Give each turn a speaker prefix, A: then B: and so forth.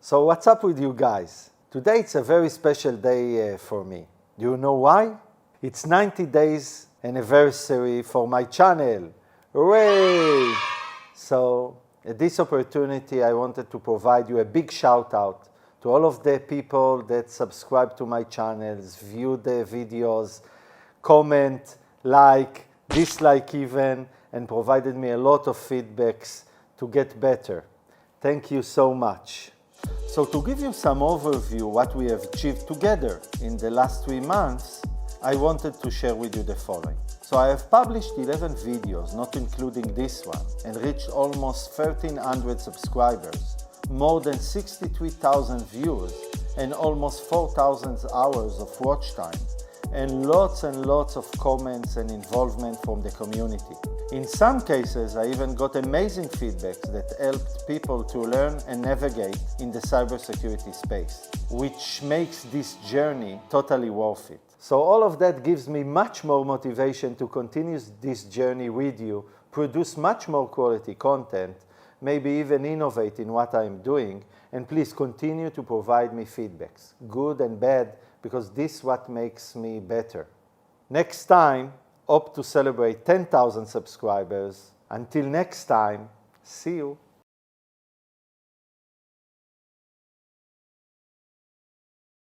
A: So what's up with you guys? Today it's a very special day for me. Do you know why? It's 90 days anniversary for my channel. Hooray! So at this opportunity I wanted to provide you a big shout out to all of the people that subscribe to my channels, view the videos, comment, like, dislike even, and provided me a lot of feedbacks to get better. Thank you so much. So to give you some overview what we have achieved together in the last 3 months, I wanted to share with you the following. So I have published 11 videos, not including this one, and reached almost 1,300 subscribers, more than 63,000 views, and almost 4,000 hours of watch time, and lots of comments and involvement from the community. In some cases, I even got amazing feedbacks that helped people to learn and navigate in the cybersecurity space, which makes this journey totally worth it. So all of that gives me much more motivation to continue this journey with you, produce much more quality content, maybe even innovate in what I'm doing, and please continue to provide me feedbacks, good and bad, because this is what makes me better. Next time, hope to celebrate 10,000 subscribers. Until next time, see you.